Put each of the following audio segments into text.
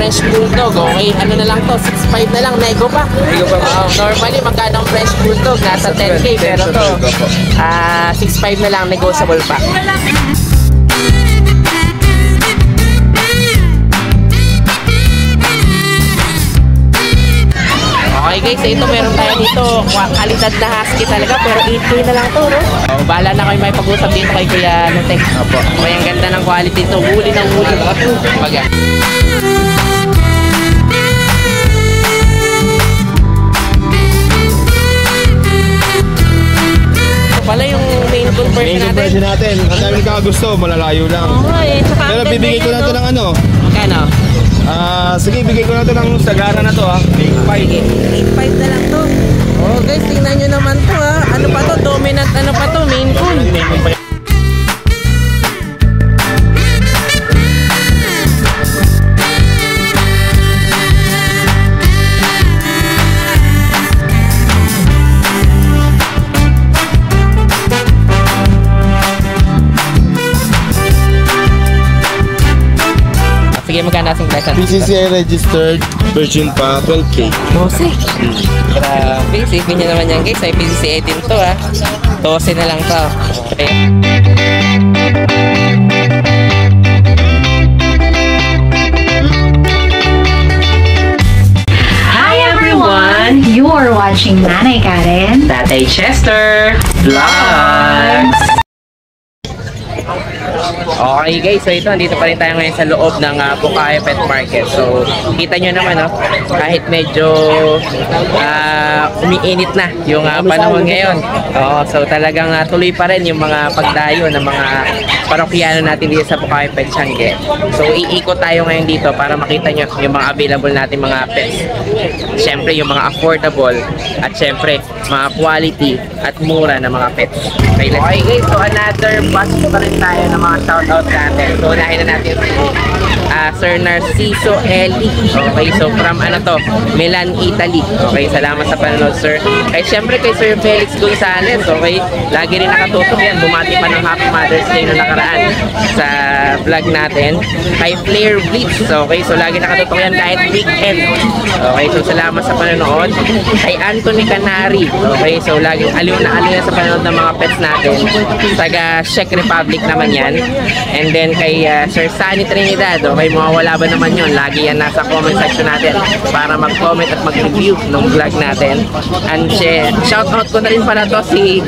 French Bulldog. Okay, ano na lang to, 6'5 na lang, nego pa. Normally, magkano ang French Bulldog? Nasa 10K, pero to, 6'5 na lang, negotiable pa. Okay guys, ito meron tayo dito, kalidad na husky talaga, pero 8K na lang to, no? Bahala na kayo may pag-usap dito kay Kuya Nuteng. Opo. Okay, ang ganda ng quality ito, huli ng huli. Baga. Ito pala yung main conversion natin. Ang daming kakagusto, malalayo lang. Pero bibigay ko na ito ng ano? Magkano? Sige, bigay ko na ito ng sagara na to ha. 8.5 na lang to. Oh guys, tingnan nyo naman to ha. Ano pa to? Dominant ano pa to? Maine Coon. Sige, magkano asing present? PCCI registered, version pa, 12K. 12? Grabe, isipin nyo naman yan guys, ay PCCI din to ha. 12 na lang to. Okay. Hi everyone! You are watching Nanay Karen, Tatay Chester Vlogs! Okay guys, so ito, dito pa rin tayo ngayon sa loob ng Bukawi Pet Market. So, kita nyo naman, no? Kahit medyo umiinit na yung panahon ngayon. So talagang tuloy pa rin yung mga pagdayo ng mga parokyano natin dito sa Bukawi Pet Tiangge. So, iikot tayo ngayon dito para makita nyo yung mga available natin mga pets. Siyempre, yung mga affordable at siyempre, mga quality at mura na mga pets. Okay, guys, so another batch pa rin tayo ng mga shoutout natin. So, unahin na natin Sir Narciso Eli. Okay, so from ano to, Milan, Italy. Okay, salamat sa panonood, sir. Kaya siyempre kay Sir Felix Gonzalez, okay, lagi rin nakatutok yan. Bumati pa ng Happy Mother's Day noong nakaraan sa vlog natin. Kay Flair Blitz, okay, so lagi nakatutok yan kahit weekend. Okay, so salamat sa panonood. Kay Anthony Canary, okay, so laging aliw na sa panonood ng mga pets natin. Taga Czech Republic naman yan. And then kay Sir Sunny Trinidad, okay, mawawala ba naman yun? Lagi yan nasa comment section natin para mag-comment at mag-review ng vlog natin. And shoutout ko na rin pala to si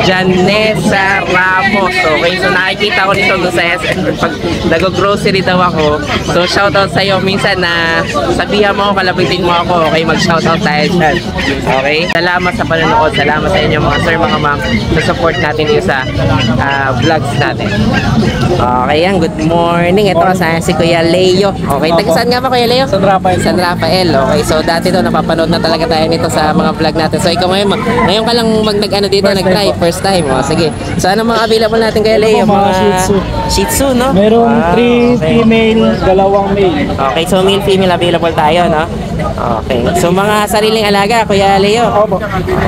Janessa Ramos. Okay, so nakikita ko nito doon sa SM pag nag-grocery daw ako. So shoutout sa'yo. Minsan na sabihan mo, kalapitin mo ako. Okay, mag-shoutout tayo dyan. Okay, salamat sa panonood. Salamat sa inyo mga sir, mga ma'am, sa support natin dito sa vlogs natin. Okay yan, good morning. Ito kasama si Kuya Leo. Okay, taga-saan nga ba Kuya Leo? San Rafael. San Rafael, okay. So dati to napapanood na talaga tayo nito sa mga vlog natin. So ikaw ngayon ka lang nag-ano dito, nag-try, first time. O, sige. So ano mga available natin Kuya Leo? Mga Shih Tzu, no? Merong 3 female, 2 male. Okay, so male, female available tayo, no? Okay. So mga sariling alaga, Kuya Leo? Opo.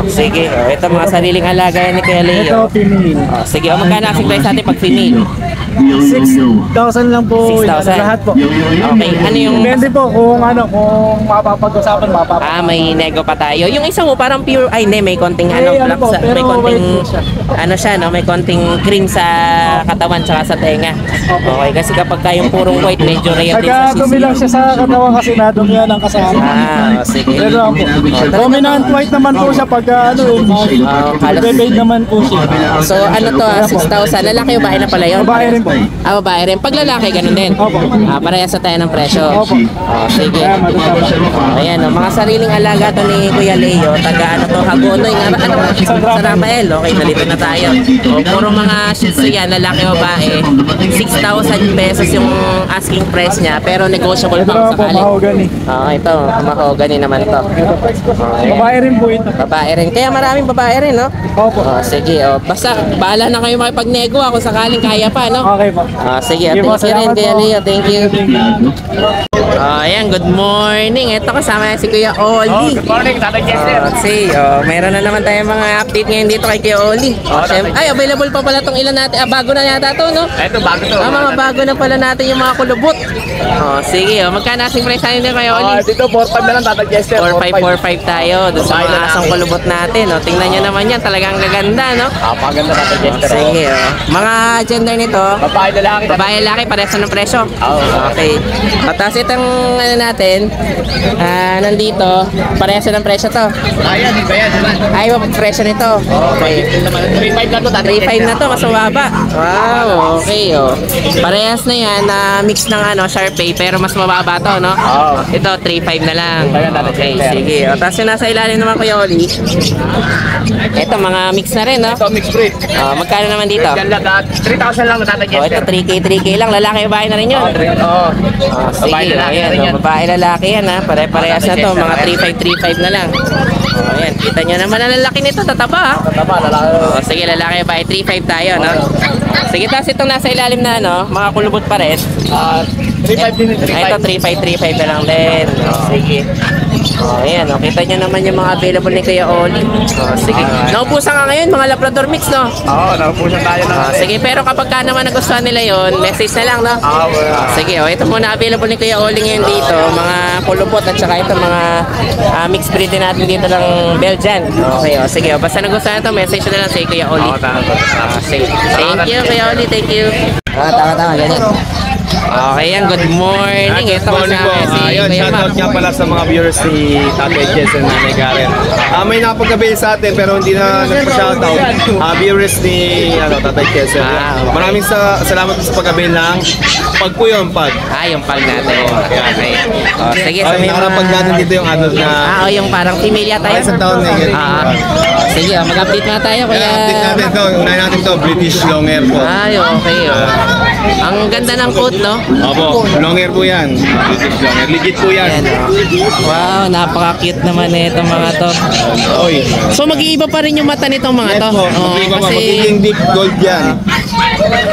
Sige. Ito mga sariling alaga yan ni Kuya Leo. Ito female. Sige, magkano asking price natin pag female? 6,000 lang po. 6,000? Lahat po. Okay, ano yung... Depende po kung mapapag-usapan, may nego pa tayo. Yung isang mo parang pure, ay hindi, may konting ano po, may konting, ano siya, no? May konting cream sa katawan tsaka sa tenga. Okay, kasi kapag yung purong white, medyo rare din sa dumi lang siya sa katawan kasi nadumi yan ang kasama. Sige. Pero po, dominant white naman po siya pag bebate naman po siya. So ano to, 6,000. Lalaki o babae na pala yun? Babae rin po. Babae rin. Pag lalaki, ganun din? Opo. Parehas sa tayo ng presyo? Opo. Sige. Ayan, mga sariling alaga to ni Kuya Leo. Taga ano to, Hagonoy. San Rafael. Okay, nalito na tayo. Puro mga Shih Tzu yan, lalaki o babae. 6,000 pesos yung asking price niya, pero negotiable pa sakali. Mahogany. Ito, mahogany naman to. Babae rin po ito. Babae rin. Kaya maraming babae rin, no? Opo. Sige, basta bahala na kayo makipag-nego ako sakaling kaya pa, no? Okay po. Sige, thank you rin Kuya Leo. Thank you. Ayan, good morning. Ito kasama si Kuya Oli. Good morning, Tatay Chester. Meron na naman tayong mga update ngayon dito kay Kuya Oli. Available pa pala tong ilan natin. Bago na yata to, no? Ito, bago to. Mga bago na pala natin yung mga kulubot. Sige, magkano asing price tayo nito, Kuya Oli? Dito, 4-5 na lang, Tatay Chester. 4.5 tayo doon sa mga asang kulubot natin. Tingnan nyo naman yan, talagang gaganda, no? Paganda, Tatay Chester. Sige, mga gender nito, Babae na lang. babae lalaki, parehas ng presyo. Okay. Tapos itong ano natin, nandito, parehas ng presyo to. Ayan, iba yan. Ay, presyo nito. Okay. 3-5 na to, Tatay 3.5 na to, mas mababa. Wow, okay, Parehas na yan, na mix ng Sharpay, pero mas mababa to, no? Ito, 3.5 na lang. Okay, sige. Tapos yung nasa ilalim naman, Kuya Oli, ito, mga mix na rin, no? Ito, mixed breed. Magkano naman dito? Yan lang, 3,000 lang, Tatay Ito, Chester. 3K lang. Lalaki, babae na rin yun. Babae Sige, lalaki ayan, na rin yan. babae lalaki yan, ha? Pare-parehas na to, mga 3.5 na lang. Ayan, kita nyo naman ang lalaki nito, tataba, ha? Tama, lalaki. Sige, lalaki, babae, 3.5 tayo, no? Sige, tapos itong nasa ilalim na, mga kulubot pa rin. 3-5 din, 3-5. Ito, 3.5 na lang din. Sige. Ayan, kita nyo naman yung mga available ni Kuya Oli. Sige. Naubusan ka ngayon, mga Labrador mix, no? Oo, napupusan tayo ng Sige, pero kapag ka naman nagustuhan nila yon, message na lang, no? Sige, ito muna available ni Kuya Oli ngayon dito, mga kulubot at saka ito mga mixed breed din natin dito ng Belgian. Okay, sige, basta nagustuhan ito, message na lang sa Kuya Oli. Sige. Thank you, Kuya Oli, thank you. Tama, ganyan. Okay, yan, good morning. Ito Morning po. kasama si Ayun, Kuya shoutout Mac. nga pala sa mga viewers ni Tatay Jess and Nanay Karen. May napagkabil sa atin pero hindi na nagpa-shoutout. Viewers ni Tatay Jess. Okay. Maraming salamat sa pagkabil ng Pagpuyon Pag. Yung pag natin. Okay. Sige, so may Nakarapag natin dito yung adult na yung parang female yata yun. isang taon na yun. Sige, mag-update na tayo, Kuya. Update natin to. Unahin natin to. British long hair po. Okay. Ang ganda ng coat, no? Opo, long hair po yan. British long hair. Legit po yan. Ayan, wow, napaka-cute naman itong mga to. Oy. So, mag-iiba pa rin yung mata nitong mga Yes to. po. Mag-iba pa. Magiging deep gold yan.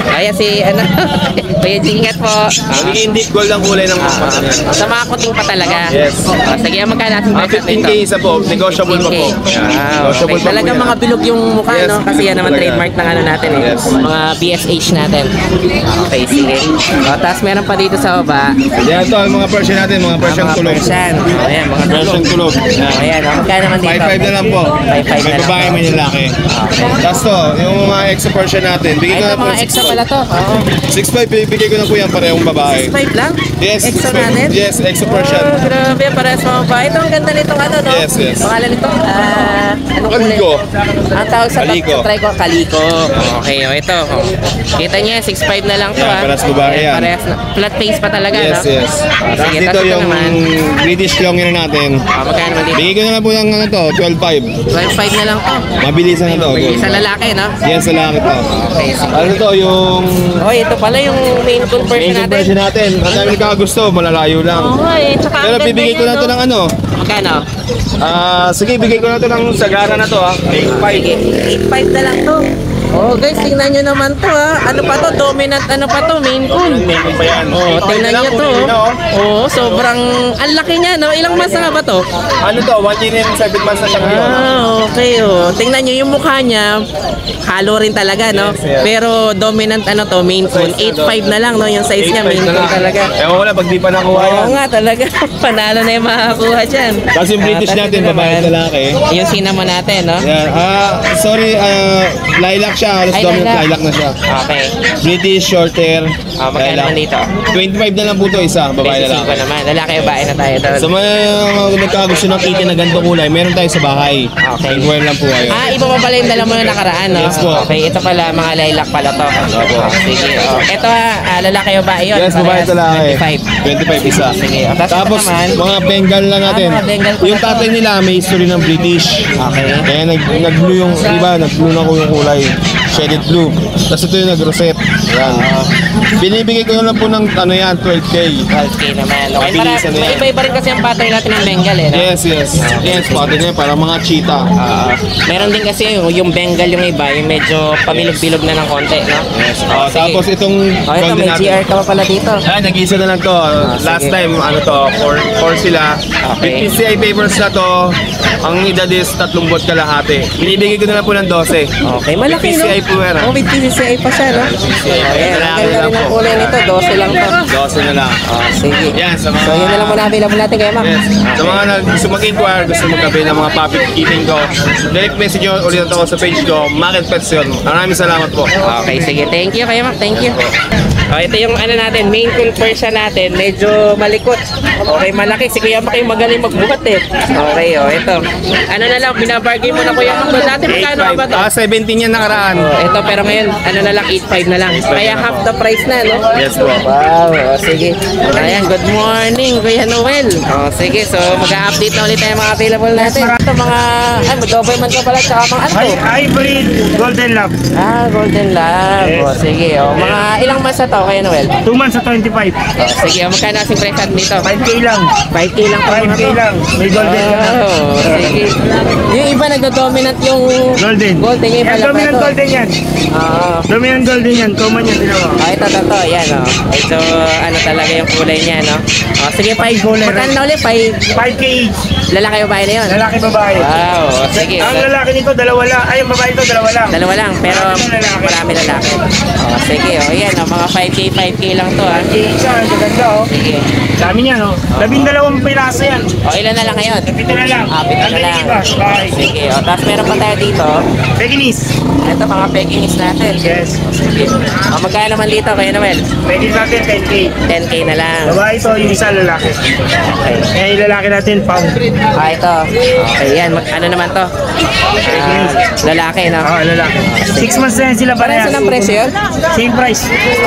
Kaya si, Kuya Jingat po. Magiging deep gold ang kulay ng mga mata niyan. Sa mga kuting pa talaga. Yes. Sige, magkano natin Mga budget 15K isa po. Negotiable pa po. Negotiable pa po Talaga yan. mga bilog yung mukha, Yes, no? Kasi yan naman talaga. trademark ng natin, eh. Yes. Mga BSH natin. Okay, sige. Tapos meron pa dito sa baba. Yan to, ang mga Persian natin, mga Persian Mga tulog. Persian. Ayan, mga Persian tulog. Ayan, magkano naman dito? 5-5 na lang po. 5-5 May na lang babae, po. may lalaki. Tapos to, yung mga extra Persian natin, bigay Ay, ko ito na po mga extra pala to. Oo. 6'5", bigay ko na po yan parehong babae. 5 lang? Yes, Extra 6'5". natin? Yes, extra Persian. Grabe, parehas mga ba? Ito ang ganda nitong no? Yes, yes. Pangalan nito? Anong kulay? Kaliko. Ang tawag sa Kaliko. try ko, kaliko. Okay, ito. Kita niya, 6'5 na lang to, Yan, parehas babae yan. Parehas na. Flat face pa talaga, Yes, no? yes. Tapos Sige, dito tapos ito yung naman. British long hair natin. Magkano naman dito? Bigay ko na lang po ng 12'5". 12.5 na lang to. Mabilisan na to. Sa lalaki, no? Yes, sa lalaki to. Okay, sige. Ano to, yung Oh, ito pala yung main conversion main natin. version natin. Ang dami nagkakagusto, malalayo lang. Tsaka ang Pero ganda bibigay ko niya, na to no? ng ano. Magkano? Sige, bigay ko na to ng sagara na to, 8'5". Sige, 8.5 na lang to. Oh, guys, tingnan nyo naman to, ha. Ano pa to? Dominant, ano pa to? Main coon. Meron pa yan. Oh, tingnan nyo to. Oh, sobrang, ang laki niya, no? Ilang months na nga ba to? Ano to, 1 year and 7 months na siya ngayon. Okay, oh. Tingnan nyo yung mukha niya. Halo rin talaga, no? Yes, yes. Pero dominant, ano to? Main coon. 8.5 na lang, no? Yung size niya, 8'5" main na coon lang. talaga. Ewan ko lang, pag di pa nakuha yan. Oo nga, talaga. Panalo na yung makakakuha dyan. Kasi yung British Tapos natin, ito babae naman, at lalaki. yung cinnamon natin, no? Yan. Sorry, lilac siya. Halos Ay, dominant lilac. lilac na siya. Okay. British, short hair. Magkano naman dito? 25 na lang po to isa, babae 25 lalaki. naman. Lalaki babae na tayo doon. Sa mga nagkagusto ng kitten na ganito kulay, meron tayo sa bahay. Okay. Inquire lang po kayo. Iba pa pala yung dala mo na nakaraan, no? Yes po. Okay, ito pala, mga lilac pala to. Sige. Ito lalaki o babae yun? Yes, babae at lalaki. 25. 25 isa. Sige. Tapos, naman, mga Bengal lang natin. mga Bengal pala Yung to. tatay nila may history ng British. Okay. Kaya nag-blue yung iba, nag-blue na ko yung kulay. shaded blue. Tapos ito yung nag-rosette. Yan. Binibigay ko na lang po ng ano yan, 12K. 12K naman. Okay, para, Mabilisan na yan. may iba-iba rin kasi ang pattern natin ng Bengal eh. No? Yes, yes. Yes, pati na yan, para mga cheetah. Meron din kasi yung Bengal yung iba, yung medyo pamilog-bilog na ng konti, no? Yes. Sige. Tapos itong Oh, ito, may GR ka pa pala dito. Ay, nag-isa na lang to. Last sige. time, ano to, 4 sila. Okay. With PCI papers na to, ang edad is 3 buwan kalahati. Binibigay ko na lang po ng 12. Okay, malaki, no? PCI po yan. Oh, with PCI pa siya, no? Ayan, ang Malaki ganda lang rin ang po. kulay nito. 12 lang to. 12 na lang. Sige. Yan, sa mga... So, yun na lang muna available natin kaya, ma'am. Yes. Sa mga gusto mag-inquire, gusto magkape ng mga puppy keeping ko, direct message nyo ulit ako sa page ko, Market Pets yun. Maraming salamat po. Okay, sige. Thank you kayo, ma'am. Thank you. Oh, ito yung ano natin, main coon Persian natin. Medyo malikot. Okay, malaki. Si Kuya Mak yung magaling magbuhat eh. Okay, oh, ito. Ano na lang, binabargain mo na Kuya Mak. Dati magkano ba to? 17 yan nakaraan. Oh, ito, pero ngayon, ano na lang, 8.5 na lang. Kaya half the price na, no? Yes po. Wow, oh, sige. Ayan, good morning, Kuya Noel. Oh, sige, so mag-update na ulit tayo mga available natin. Ito mga, Doberman ka pala, tsaka mga ano? Hybrid Golden Lab. Ah, Golden Lab. Yes. Oh, sige, oh. Mga ilang months na to, Kuya Noel? 2 months sa 25. Oh, sige, oh, magkano kasing present dito? 5K lang. 5K lang po mga 5K to. lang. May golden ka na. Oh, sige. Yung iba nagdo-dominant yung Golden. Golden, yung Yan, pala pa dominant ito. golden yan. Oo. Dominant golden yan. Common yan, tinawa. Ah, ito, yan, oh. So, ano talaga yung kulay niya, no? Oh, sige, 5. Golden. Magkano na ulit? 5. 5K each. Lalaki o babae na yun? Lalaki, babae. Wow, oh, sige. Ang lalaki nito, dalawa lang. Ay, ang babae nito, dalawa lang. Dalawa lang, pero marami lalaki. Oh, sige, oh, yan, oh, mga 5K lang to, ah. Isa, ang ganda, oh. Sige. Dami niya, no? 12 piraso yan. Oh, ilan na lang ngayon? Pito na lang. Ah, pito na lang. Bye. Sige, oh, tapos meron pa tayo dito. Pekinis. Ito, mga Pekingese natin. Yes. Sige. Oh, magkano naman dito, Kuya Noel? Pekinis natin, 10K. 10K na lang. Babae ito, yung isa lalaki. Okay. Eh, yung lalaki natin, pound. Ah, ito. Okay, yan. Ano naman to? Lalaki, no? Oo, lalaki. 6 months na yan sila Parehas parehas. ng presyo yun? Same price.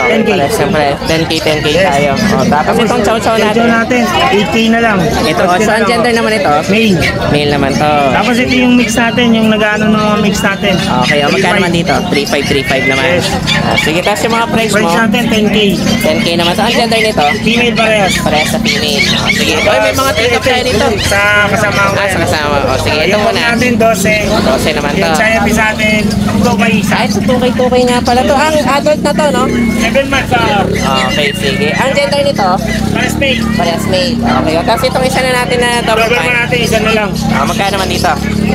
10K. Parehas ng presyo. 10K tayo. Oh, tapos itong chow-chow Chow natin. natin, 8K na lang. Ito, oh, so ang gender naman ito? Male. Male naman to. Tapos ito yung mix natin, yung nag-ano ng mga mix natin. Okay, oh, magkano naman dito? 3.5 naman. Yes. Ah, sige, tapos yung mga price mo, Price natin, 10K. 10K naman. So ang gender nito? Female parehas. Parehas sa female. Ah, sige, ito. Ay, may mga take-up tayo dito. Sa kasama ko. Ah, sa kasama. O, sige, ito Yung muna. natin, 12. 12 naman to. Yung Siamese natin, 2 isa. Ay, tukay-tukay nga pala to. Ang adult na to, no? 7 months. Okay, sige. Ang gender nito? Para snake. Parehas male. Okay, o, tapos itong isa na natin na double Double pa pine. natin, isa na lang. Ah, magkano naman dito?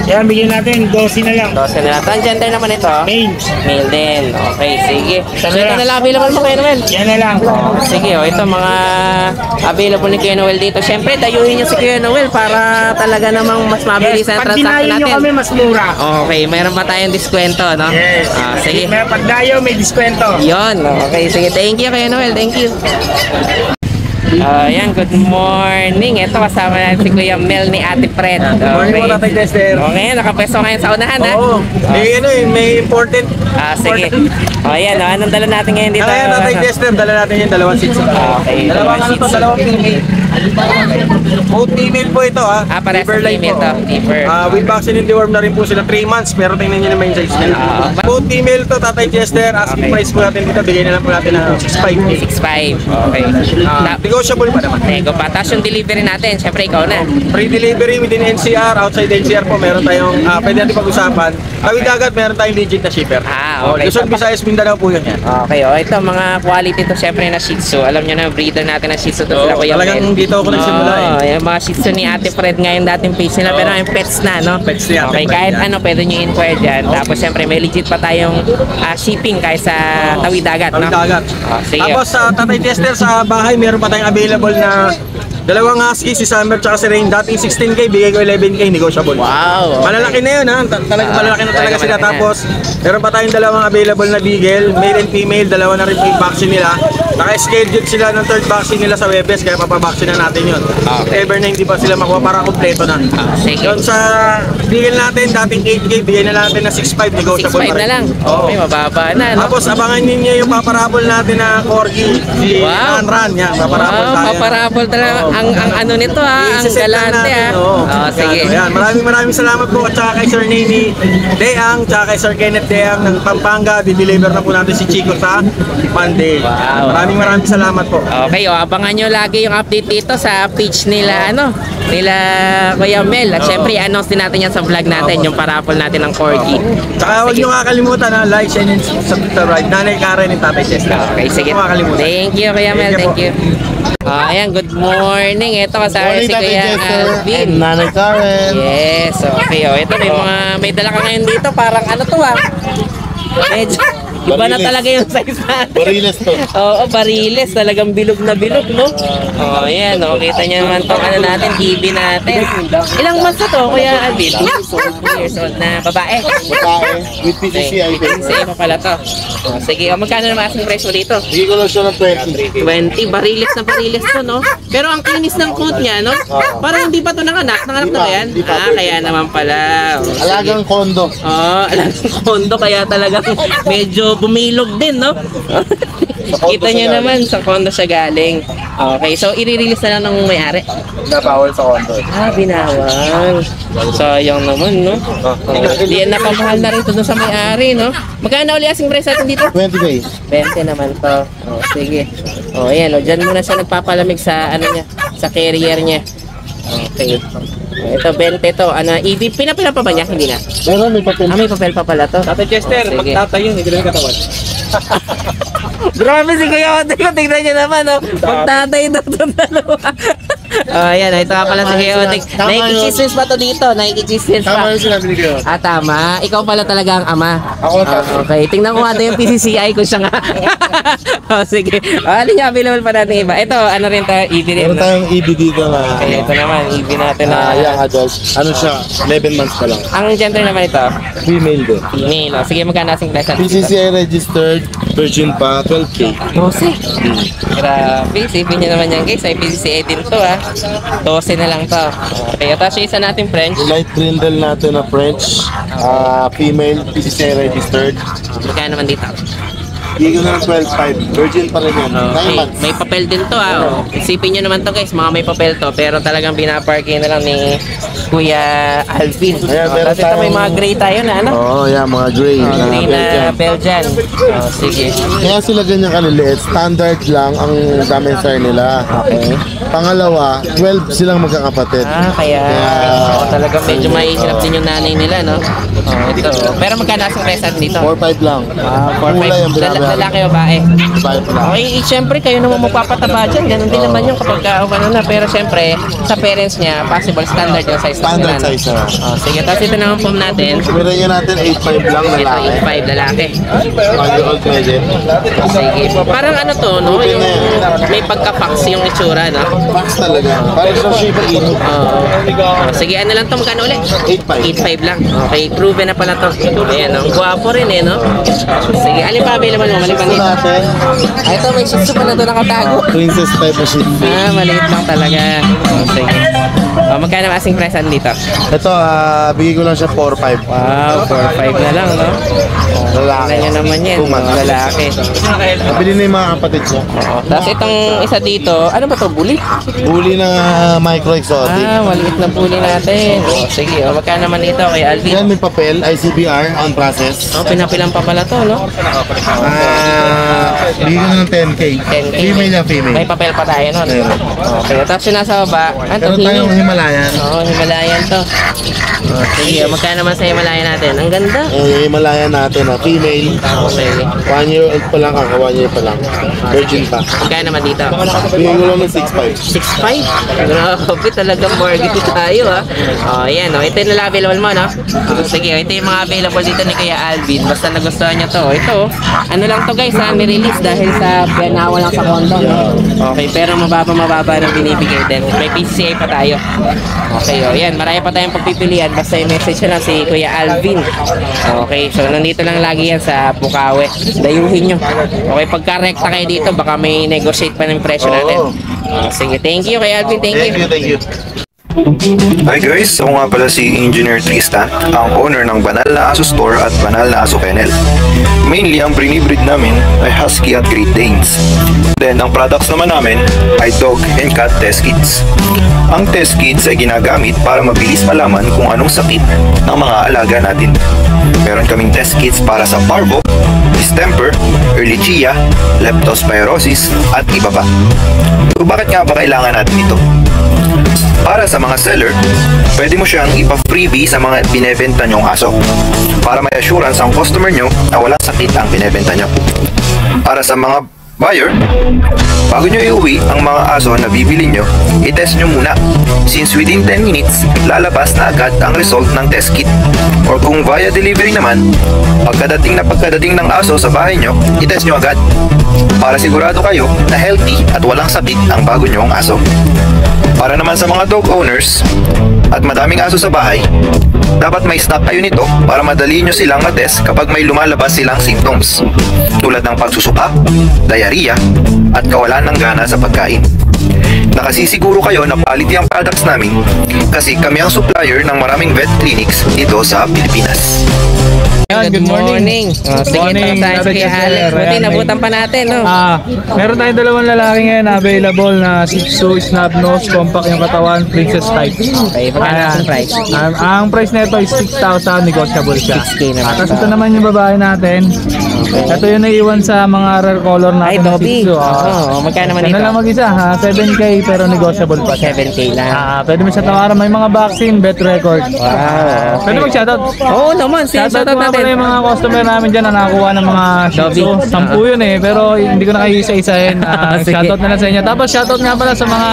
Yan, bigyan natin, 12 na lang. 12 na lang. Ang gender naman ito? Male. Male din. Okay, sige. So, Isa na ito lang. na lang available mo, Kuya Noel. Yan na lang. Sige, oh, ito mga available ni Kuya Noel dito. Siyempre, dayuhin niyo si Kuya Noel para talaga namang mas mabilis ang Pag transaction dinayo nyo natin. kami, mas mura. Okay, mayroon pa tayong diskwento, no? Yes. Ah, sige. May pagdayo, may diskwento. Yon, okay. Sige, thank you Kuya Noel. Thank you. Yan, good morning. Ito, kasama natin si Kuya Mel ni Ate Fred. Okay. Morning po, Tatay Chester. Okay, nakapwesto ngayon sa unahan, ha? Oo. May ano may important. Sige. Yan, anong dala natin ngayon dito? Kaya Tatay Chester, dala natin yung dalawang seats. Okay, Dalawang ano to, dalawang female. Both female po ito ha. Parehas Liver sa line female po. to. Liver. With vaccine and deworm na rin po sila 3 months pero tingnan nyo naman yung size nila. Both female to Tatay Chester. Asking Okay. price po natin dito. Bigyan na lang po natin ng 6.5K. 6.5. Okay. Negotiable pa naman. Nego pa. Tapos yung delivery natin, syempre ikaw na. Free delivery within NCR. Outside NCR po meron tayong pwede natin pag-usapan. Tawid agad meron tayong legit na shipper. Okay. Luzon, Visayas, Mindanao po yun yan. Okay, ito mga quality to syempre na Shih Tzu. Alam nyo na, breeder natin na Shih Tzu to sila Kuya Talagang Mel. dito ako nagsimula Yung mga Shih Tzu ni Ate Fred ngayon dating page nila, pero yung pets na, no? Pets ni Ate Okay, Fred kahit yan. ano, pwede nyo inquire dyan. Tapos syempre, may legit pa tayong shipping kahit sa Tawid Dagat, no? Tawid dagat. Sige. Tapos sa Tatay Tester sa bahay, meron pa tayong available na dalawang husky, si Summer tsaka si Rain. Dating 16K, bigay ko 11K, negotiable. Wow! Malalaki na yun ha, talagang malalaki na talaga sila. Malaki na. Tapos meron pa tayong dalawang available na beagle, male and female, dalawa na rin po yung vaccine nila. Naka-schedule sila ng third vaccine nila sa Webes, kaya papavaccine na natin yun. Okay. Ever na hindi pa sila makuha, para kompleto na. Sige. Yun sa beagle natin, dating 8K, bigay na natin na 6.5, negotiable 6.5 pa rin. na lang. Oo. Okay, mababa na, no? Tapos abangan ninyo yung paparabol natin na corgi, si Wow. Ran, yan, paparabol Wow, tayo. paparabol talaga. Oo. ang ano nito ha, ang I-set lang galante ha. natin, oo. Oh, sige. Yan. Maraming salamat po at saka kay Sir Nini Deang, tsaka kay Sir Kenneth Deang ng Pampanga. Dideliver na po natin si Chico sa Monday. Wow. Maraming salamat po. Okay, abangan nyo lagi yung update dito sa page nila, nila Kuya Mel. At syempre, i-announce din natin yan sa vlog natin, yung paraffle natin ng corgi. Tsaka huwag nyo kakalimutan na like, share, and subscribe. Nanay Karen and Tatay Chester. Okay, sige. Huwag nyo kakalimutan. Thank you, Kuya Mel. Thank you. Ayan, good morning. Ito kasama si Kuya Alvin. Nanay Karen. Yes, okay. Ito may dala ka ngayon dito. Parang ano to medyo iba na talaga yung size natin. Bariles to. Oo, bariles. Talagang bilog na bilog, no? Ayan. Kita niyo naman itong ano natin, TV natin. Ilang months na to, Kuya Alvin? 2 years old na babae. Babae. With PCCI. PCCI pa pala to. Sige, magkano naman asking presyo dito? Bigay ko lang siya ng 20. 20, bariles na bariles to, no? Pero ang kinis ng coat niya, no? Parang hindi pa to nanganak. Nanganak na ba yan? Hindi pa. Kaya naman pala. Sige. Alagang kondo. Alagang kondo, kaya talagang medyo bumilog din, no? Kita niyo naman, sa kondo siya galing. Okay, so i-release na lang ng may-ari. Nabawal sa kondo. Binawal. Sayang naman, no? Di yan nakamahal na rin ito sa may-ari, no? Magkano uli asking price natin dito? 20 days. 20 naman to. Sige. Ayan, dyan muna siya nagpapalamig sa ano niya, sa carrier niya. Okay. Ito 20 to. EV pinapila pa ba niya? Hindi na. Meron, may papel. May papel pa pala to. Tatay Chester, Sige. magtatayo, hindi rin katawan. Grabe si Kuya Otek. Tignan niyo naman, no? Magtatay na itong dalawa. Ayan, ito nga pala si Kuya Otek. Tama yun. Nike-chismis pa to dito. Nike-chismis Tama pa. yung sinabi ni Kuya. Tama. Ikaw pala talaga ang ama. Ako ang tatay. Okay, tingnan ko nga yung PCCI kung siya nga. Sige. Alin niya, available pa natin iba. Ito, ano rin tayo, EV rin. Meron tayong EB dito na Okay, ito naman, EV natin na. young adult. Ano siya? 11 months pa lang. Ang gender naman ito, Female din. female. Sige, magkano asing price natin? PCCI registered, virgin pa, 12K. 12. Grabe, isipin nyo naman yan guys. Ay PCCI din to 12 na lang to. Okay, ito siya isa natin French. Light brindle natin na French. Female, PCCI registered. Magkano naman dito? Bigyan ko na ng 12.5. Virgin pa rin yan. 9 Okay, months. may papel din to Isipin nyo naman to guys, mga may papel to. Pero talagang binaparking na lang ni Kuya Alvin. Ayan, meron Tapos ito may tayong- mga gray tayo na ano? Oo, yeah, mga gray. Gray na Belgian. Belgian. Sige. Kaya sila ganyan kaliliit. Standard lang ang dimension nila. Okay. Pangalawa, 12 silang magkakapatid. Kaya talagang medyo mahihirap din yung nanay nila, no? Ito. Pero magkano asing price natin dito? 4.5 lang. 4-5. Kulay ang binabayaran. Lalaki o bae? 5 lang. Okay, syempre kayo naman magpapataba dyan. Ganun din naman yung kapag ano na. Pero syempre, sa parents niya, possible standard yung size Standard nila, no? size na. Sige, tapos ito naman form natin. Bigyan natin 8.5 lang Ito, lalaki. 8.5 lalaki. 5-year-old pwede. Sige. Parang ano to, no? Open Yung na yan. may pagka-fax yung itsura, no? Max talaga. Parang sa shape in. Sige, ano lang to? Magkano ulit? 8.5. 8.5 lang. Okay, proven na pala to. Ayan, no? Guwapo rin no? Sige, alin pa available mo? Maliban Ito dito. natin, Ito, may shih tzu pa na doon nakatago. princess type of shih tzu. Maliit lang talaga. Sige. Magkano asking price dito? Ito, bigay ko lang siya 4.5. Wow, 4.5 na lang, no? Lalaki. Tingnan nyo naman yan, 2 months. lalaki. Nabili na yung mga kapatid ko. Tapos itong isa dito, ano ba to, bully? Bully ng micro exotic. Maliit na bully natin. Sige, magkano naman ito kay Alvin? Yan, may papel, ICBR, on process. Pinapilang pa pala to, no? Bigay ko na ng 10K. 10K. Female na female. May papel pa tayo nun. Meron. Okay, tapos yung nasa baba, Meron tayong Himalayan. Himalayan to. Sige, magkano naman sa Himalayan natin? Ang ganda. Himalayan natin, female. Okay. 1 year old pa lang ako, 1 year pa lang. Virgin pa. Magkano naman dito? Bigay ko lang ng 6.5. 6.5? Grabe, talagang bargain tayo ayan ito yung available mo, no? Sige, ito yung mga available dito ni Kuya Alvin. Basta nagustuhan niya to. Ito, ano lang to guys, nirelease dahil sa pinawa lang sa condo, no? Okay, pero mababa na binibigay din. May PCCI pa tayo. Okay, yan, marami pa tayong pagpipilian. Basta yung message na lang si Kuya Alvin. Okay, so nandito lang lagi yan sa Bukawi. Dayuhin nyo. Okay, pagka-rekta kayo dito, baka may negotiate pa ng presyo natin. Sige, thank you Kuya Alvin, thank you. Thank you. Hi guys, ako nga pala si Engineer Tristan, ang owner ng Banal na Aso Store at Banal na Aso Kennel. Mainly, ang brinibreed namin ay Husky at Great Danes. Then, ang products naman namin ay Dog and Cat Test Kits. Ang test kits ay ginagamit para mabilis malaman kung anong sakit ng mga alaga natin. Meron kaming test kits para sa parvo, distemper, ehrlichia, leptospirosis, at iba pa. So, bakit nga ba kailangan natin ito? Para sa mga seller, pwede mo siyang ipa-freebie sa mga binebenta nyong aso para may assurance ang customer nyo na walang sakit ang binebenta nyo. Para sa mga buyer, bago nyo iuwi ang mga aso na bibili nyo, i-test nyo muna since within 10 minutes, lalabas na agad ang result ng test kit. Or kung via delivery naman, pagkadating ng aso sa bahay nyo, i-test nyo agad para sigurado kayo na healthy at walang sakit ang bago nyong aso. Para naman sa mga dog owners at madaming aso sa bahay, dapat may stock kayo nito para madali nyo silang matest kapag may lumalabas silang symptoms tulad ng pagsusuka, diarrhea, at kawalan ng gana sa pagkain. Nakasisiguro kayo na quality ang products namin kasi kami ang supplier ng maraming vet clinics dito sa Pilipinas. Good morning. Sige, Morning, tayo sa kay Ate Alex. Jessica. Buti, Ayan, nabutan pa natin, no? Meron tayong dalawang lalaki ngayon na available na Shih Tzu, Snub Nose, compact yung katawan, princess type. Okay, magkano ang price? Ang price nito is 6,000, negotiable siya. 6K naman. Tapos ito naman yung babae natin. Ito yung naiwan sa mga rare color Ay, natin na Dobby. Shih Tzu. Oo, magkano naman Ito ito? na lang mag-isa, 7K pero negotiable pa siya. 7K lang. Pwede mo siya tawaran, may mga vaccine, vet record. Wow. Pwede mag-shoutout. Oo naman, Shoutout shoutout ko nga pala natin. yung mga customer namin dyan na nakakuha ng mga Shih Dobby. Tzu. 10 yun eh, pero hindi ko na kayo isa-isahin. Sige. Shoutout na lang sa inyo. Tapos shoutout nga pala sa mga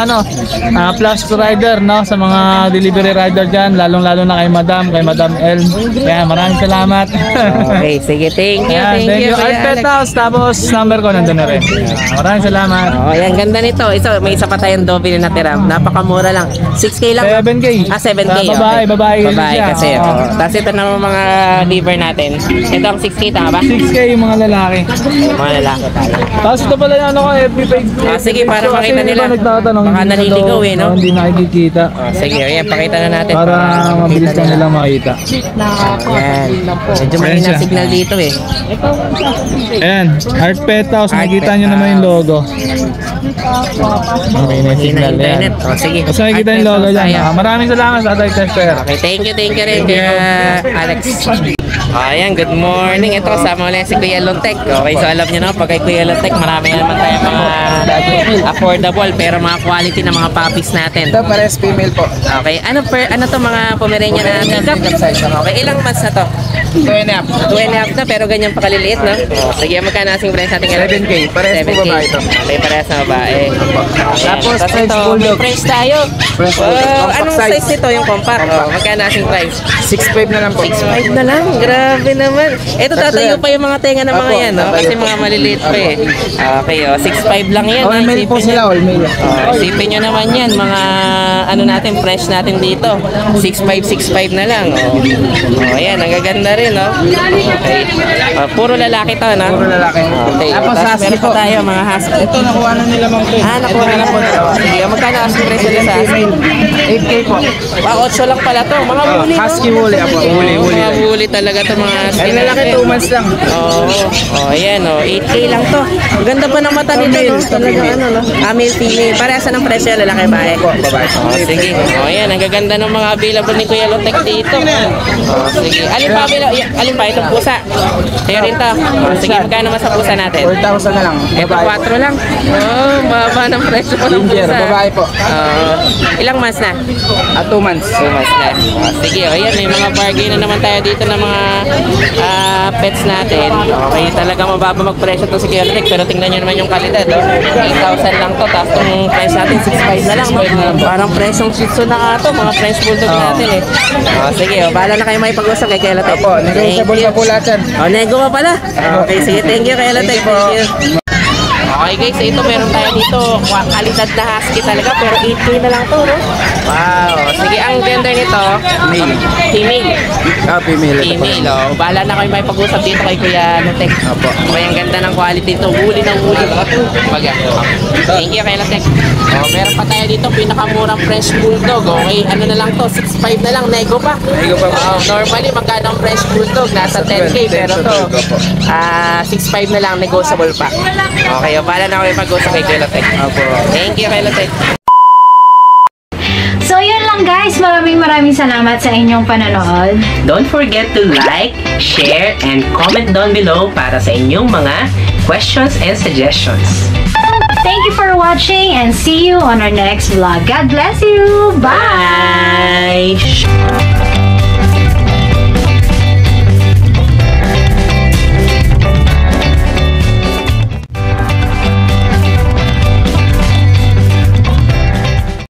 plus rider, no? Sa mga delivery rider dyan, lalong-lalo na kay Madam Elm. Kaya maraming salamat. Okay, sige, thank you, Ayan, thank you. Art Kuya Pet Alex. House, tapos number ko nandun na rin. Maraming salamat. Oh, ayan, ganda nito. May isa pa tayong Dobby na natira. Napakamura lang. 6K lang. 7K. 7K. Babae, okay. babae Babae siya. kasi. Oo. Oh. Tapos ito naman mga liver natin. Ito ang 6K, tama ba? 6K yung mga lalaki. Mga lalaki tayo. Tapos ito pala yung ko, FB page. Sige, para Kasi makita yung nila. iba nagtatanong, Baka hindi na naliligaw daw- eh, no? Hindi nakikita. Sige, ayan, pakita na natin. Para mabilis makita lang nila. nilang makita. Ayan. Medyo Ayan mahina siya. signal dito eh. Ayan, Art Pet House. Art Nakikita Pet nyo naman yung House. logo. Okay na yung Mahina signal. internet. Ayan. Oh, sige. Basta nakikita yung logo dyan. Maraming salamat sa Atay Tester. Okay, thank you rin, Kuya Alex. Ayan, good morning. Ito, kasama ulit si Kuya Lontek. Okay, so alam nyo na, pag kay Kuya Lontek, marami naman tayo mga affordable pero mga quality na mga puppies natin. Ito pares female po. Okay, ano to mga Pomeranian na pickup? Okay, ilang months na to? 2.5 na pero ganyan pa kaliliit, no? Sige, magkano asing price natin ngayon? 7K. Parehas po 7K. babae ito. Okay, parehas na babae. Tapos Tapos French ito, Bulldog. French tayo. French Bulldog. Compact Anong size. size nito yung compact? Oh, magkano asing price? 6'5 na lang po. 6.5 na lang, grabe naman. Ito tatayo pa yung mga tenga ng mga Apo, yan, no? Kasi mga maliliit pa eh. Okay, 6.5 lang yan. All male po sila, all male. Isipin nyo naman yan, mga ano natin, fresh natin dito. 6.5 na lang. Ayan, ang gaganda rin, no? Okay. Puro lalaki to, no? Puro lalaki. Okay. Tapos husky meron pa po. tayo, mga husky. Ito nakuha na nila mang po. Nakuha na po. Sige, magkano asking price nila sa husky? 8K po. 8 lang pala to. Mga bully, no? Husky woolly po. Woolly. Mga bully talaga to, mga husky. Ay lalaki natin. 2 months lang. Ayan, 8K lang to. Ang ganda pa ng mata nito, no? Talagang ano, no? Male, female. Parehas ng presyo, lalaki, bae. Babae. Sige. Ayan, ang gaganda ng mga available ni Kuya Lotek dito. Sige. Alin pa, itong pusa. Tayo rin to. Sige, magkano naman sa pusa natin? 4,000 na lang. Ito, Babae. 4 lang. Baba ng presyo pa ng Ginger, pusa. babae po. Ilang months na? 2 months. 2 months na. Sige, ayan, may mga bargain na naman tayo dito ng mga pets natin. Okay, talaga mababa magpresyo to si Kuya Lotek, pero tingnan nyo naman yung kalidad. 8,000 lang to, tapos itong price natin 6,500 na lang. Parang presyong Shih Tzu na nga to, mga French Bulldog natin eh. Sige, bahala na kayo may pag-usap kay Kuya Lotek. Opo, negotiable pa po lahat yan. Nego pa pala. Okay, sige, thank you Kuya Lotek. Thank you. Okay guys, ito meron tayo dito. Kalidad na husky talaga, pero 8K na lang to, no? Wow. Sige, ang gender nito, Male. female. Female. Female, oh. Bahala na kayo may pag-usap dito kay Kuya Latek. Opo. May ang ganda ng quality ito. Huli ng huli. Baga. Thank you kay Latek. Oh, meron pa tayo dito, pinakamurang French Bulldog. Okay, ano na lang to, 6'5 na lang, nego pa. Nego pa. Normally, magkano ang French Bulldog? Nasa 10K, pero to, 6'5 na lang, negotiable pa. Okay, bahala na kayo pag-usap kay Kuya Latek. Thank you kay Latek. So yun lang guys, maraming salamat sa inyong panonood. Don't forget to like, share, and comment down below para sa inyong mga questions and suggestions. Thank you for watching and see you on our next vlog. God bless you! Bye! Bye!